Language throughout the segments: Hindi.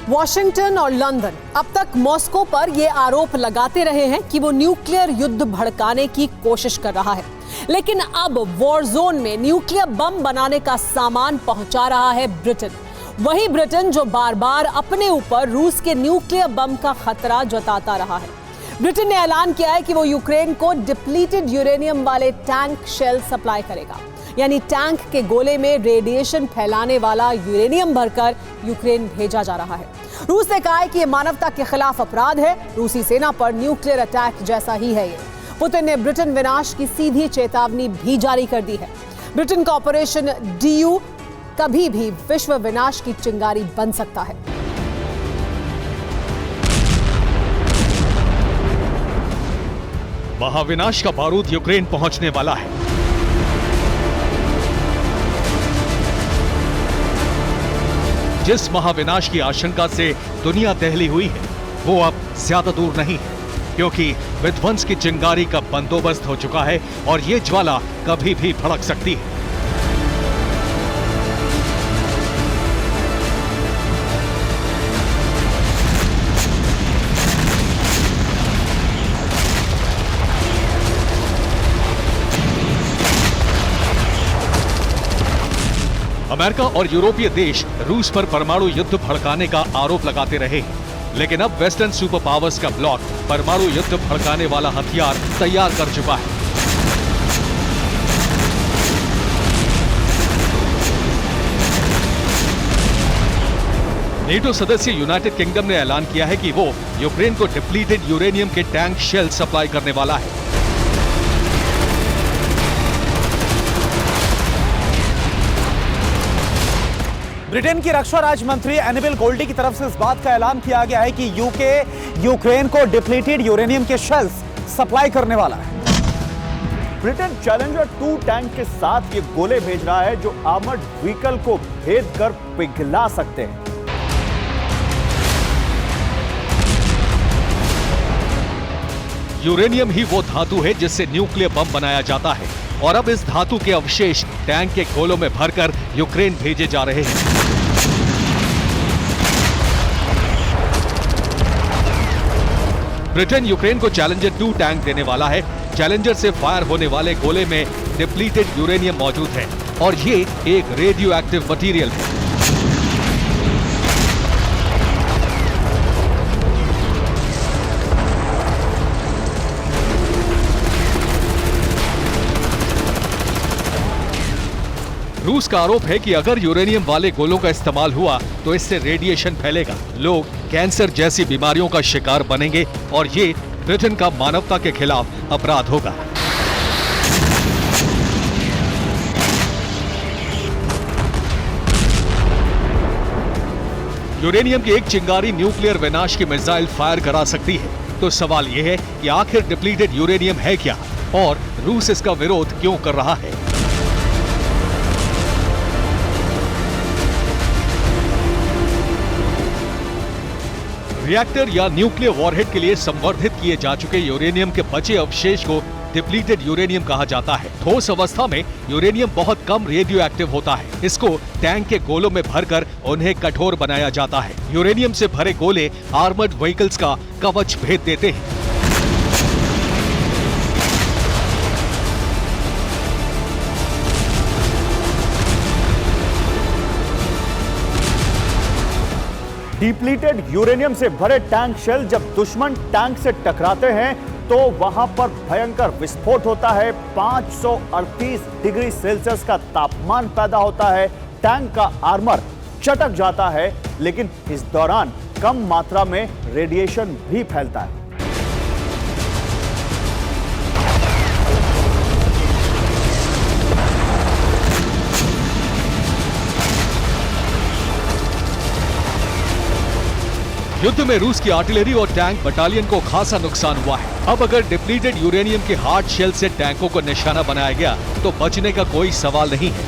वॉशिंगटन और लंदन अब तक मॉस्को पर यह आरोप लगाते रहे हैं कि वो न्यूक्लियर युद्ध भड़काने की कोशिश कर रहा है, लेकिन अब वॉर जोन में न्यूक्लियर बम बनाने का सामान पहुंचा रहा है ब्रिटेन। वही ब्रिटेन जो बार बार अपने ऊपर रूस के न्यूक्लियर बम का खतरा जताता रहा है। ब्रिटेन ने ऐलान किया है कि वो यूक्रेन को डिप्लीटेड यूरेनियम वाले टैंक शेल सप्लाई करेगा, यानी टैंक के गोले में रेडिएशन फैलाने वाला यूरेनियम भरकर यूक्रेन भेजा जा रहा है। रूस ने कहा है कि यह मानवता के खिलाफ अपराध है। रूसी सेना पर न्यूक्लियर अटैक जैसा ही है ये। पुतिन ने ब्रिटेन विनाश की सीधी चेतावनी भी जारी कर दी है। ब्रिटेन का ऑपरेशन DU कभी भी विश्व विनाश की चिंगारी बन सकता है। महाविनाश का बारूद यूक्रेन पहुंचने वाला है। जिस महाविनाश की आशंका से दुनिया दहली हुई है वो अब ज्यादा दूर नहीं है, क्योंकि विध्वंस की चिंगारी का बंदोबस्त हो चुका है और ये ज्वाला कभी भी भड़क सकती है। अमेरिका और यूरोपीय देश रूस पर परमाणु युद्ध भड़काने का आरोप लगाते रहे, लेकिन अब वेस्टर्न सुपर पावर्स का ब्लॉक परमाणु युद्ध भड़काने वाला हथियार तैयार कर चुका है। नेटो सदस्य यूनाइटेड किंगडम ने ऐलान किया है कि वो यूक्रेन को डिप्लीटेड यूरेनियम के टैंक शेल सप्लाई करने वाला है। ब्रिटेन की रक्षा राज्य मंत्री एनिबल गोल्डी की तरफ से इस बात का ऐलान किया गया है कि यूके यूक्रेन को डिप्लीटेड यूरेनियम के शेल्स सप्लाई करने वाला है। ब्रिटेन चैलेंजर 2 टैंक के साथ ये गोले भेज रहा है जो आर्मर्ड व्हीकल को भेद कर पिघला सकते हैं। यूरेनियम ही वो धातु है जिससे न्यूक्लियर बम बनाया जाता है और अब इस धातु के अवशेष टैंक के गोलों में भरकर यूक्रेन भेजे जा रहे हैं। ब्रिटेन यूक्रेन को चैलेंजर 2 टैंक देने वाला है। चैलेंजर से फायर होने वाले गोले में डिप्लीटेड यूरेनियम मौजूद है और ये एक रेडियो एक्टिव मटीरियल है। रूस का आरोप है कि अगर यूरेनियम वाले गोलों का इस्तेमाल हुआ तो इससे रेडिएशन फैलेगा, लोग कैंसर जैसी बीमारियों का शिकार बनेंगे और ये ब्रिटेन का मानवता के खिलाफ अपराध होगा। यूरेनियम की एक चिंगारी न्यूक्लियर विनाश की मिसाइल फायर करा सकती है। तो सवाल यह है कि आखिर डिप्लीटेड यूरेनियम है क्या और रूस इसका विरोध क्यों कर रहा है? रिएक्टर या न्यूक्लियर वॉरहेड के लिए संवर्धित किए जा चुके यूरेनियम के बचे अवशेष को डिप्लीटेड यूरेनियम कहा जाता है। ठोस अवस्था में यूरेनियम बहुत कम रेडियो एक्टिव होता है। इसको टैंक के गोलों में भरकर उन्हें कठोर बनाया जाता है। यूरेनियम से भरे गोले आर्मर्ड व्हीकल्स का कवच भेद देते हैं। डिप्लीटेड यूरेनियम से भरे टैंक शेल जब दुश्मन टैंक से टकराते हैं तो वहां पर भयंकर विस्फोट होता है। 538 डिग्री सेल्सियस का तापमान पैदा होता है। टैंक का आर्मर चटक जाता है, लेकिन इस दौरान कम मात्रा में रेडिएशन भी फैलता है। युद्ध में रूस की आर्टिलरी और टैंक बटालियन को खासा नुकसान हुआ है। अब अगर डिप्लीटेड यूरेनियम के हार्ड शेल से टैंकों को निशाना बनाया गया तो बचने का कोई सवाल नहीं है।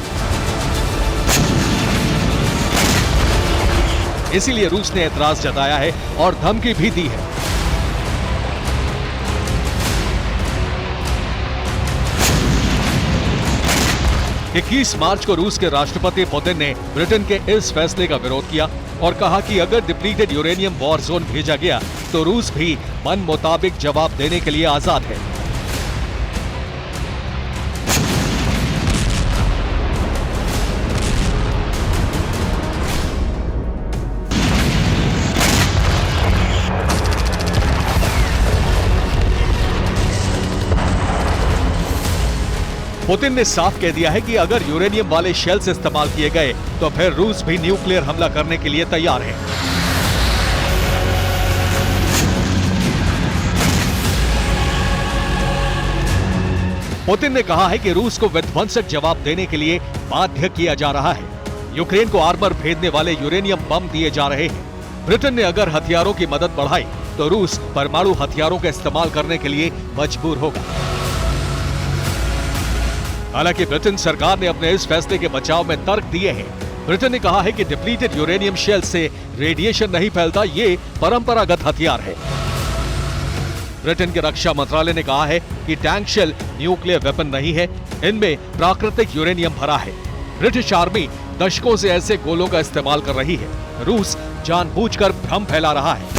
इसीलिए रूस ने ऐतराज जताया है और धमकी भी दी है। 21 मार्च को रूस के राष्ट्रपति पुतिन ने ब्रिटेन के इस फैसले का विरोध किया। और कहा कि अगर डिप्लीटेड यूरेनियम वॉर जोन भेजा गया तो रूस भी मन मुताबिक जवाब देने के लिए आजाद है। पुतिन ने साफ कह दिया है कि अगर यूरेनियम वाले शेल्स इस्तेमाल किए गए तो फिर रूस भी न्यूक्लियर हमला करने के लिए तैयार है। पुतिन ने कहा है कि रूस को विध्वंसक जवाब देने के लिए बाध्य किया जा रहा है। यूक्रेन को आर्मर भेजने वाले यूरेनियम बम दिए जा रहे हैं। ब्रिटेन ने अगर हथियारों की मदद बढ़ाई तो रूस परमाणु हथियारों का इस्तेमाल करने के लिए मजबूर होगा। हालांकि ब्रिटेन सरकार ने अपने इस फैसले के बचाव में तर्क दिए हैं। ब्रिटेन ने कहा है कि डिप्लीटेड यूरेनियम शेल से रेडिएशन नहीं फैलता, ये परंपरागत हथियार है। ब्रिटेन के रक्षा मंत्रालय ने कहा है कि टैंक शेल न्यूक्लियर वेपन नहीं है, इनमें प्राकृतिक यूरेनियम भरा है। ब्रिटिश आर्मी दशकों से ऐसे गोलों का इस्तेमाल कर रही है। रूस जानबूझकर भ्रम फैला रहा है।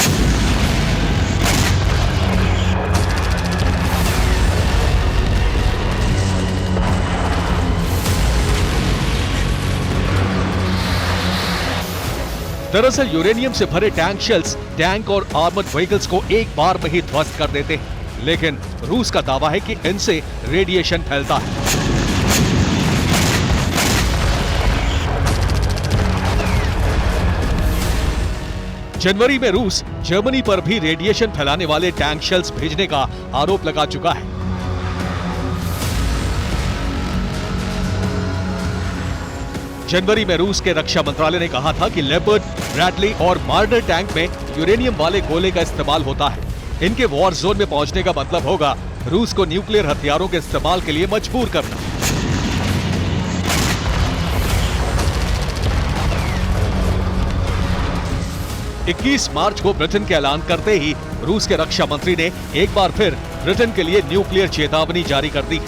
दरअसल यूरेनियम से भरे टैंक शेल्स टैंक और आर्मर्ड व्हीकल्स को एक बार में ही ध्वस्त कर देते हैं, लेकिन रूस का दावा है कि इनसे रेडिएशन फैलता है। जनवरी में रूस जर्मनी पर भी रेडिएशन फैलाने वाले टैंक शेल्स भेजने का आरोप लगा चुका है। जनवरी में रूस के रक्षा मंत्रालय ने कहा था कि लेपर्ड, ब्रैडली और मार्डर टैंक में यूरेनियम वाले गोले का इस्तेमाल होता है। इनके वॉर जोन में पहुंचने का मतलब होगा रूस को न्यूक्लियर हथियारों के इस्तेमाल के लिए मजबूर करना। इक्कीस मार्च को ब्रिटेन के ऐलान करते ही रूस के रक्षा मंत्री ने एक बार फिर ब्रिटेन के लिए न्यूक्लियर चेतावनी जारी कर दी।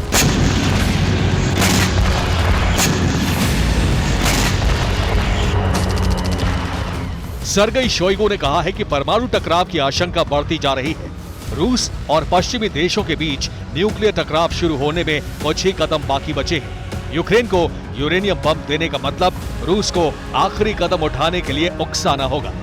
सर्गेई शोइगु ने कहा है कि परमाणु टकराव की आशंका बढ़ती जा रही है। रूस और पश्चिमी देशों के बीच न्यूक्लियर टकराव शुरू होने में कुछ ही कदम बाकी बचे हैं। यूक्रेन को यूरेनियम बम देने का मतलब रूस को आखिरी कदम उठाने के लिए उकसाना होगा।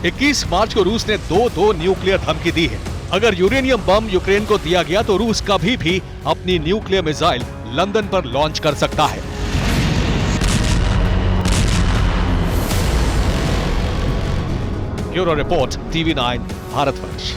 21 मार्च को रूस ने दो न्यूक्लियर धमकी दी है। अगर यूरेनियम बम यूक्रेन को दिया गया तो रूस कभी भी अपनी न्यूक्लियर मिसाइल लंदन पर लॉन्च कर सकता है। Bureau report, TV9 Bharatvarsh.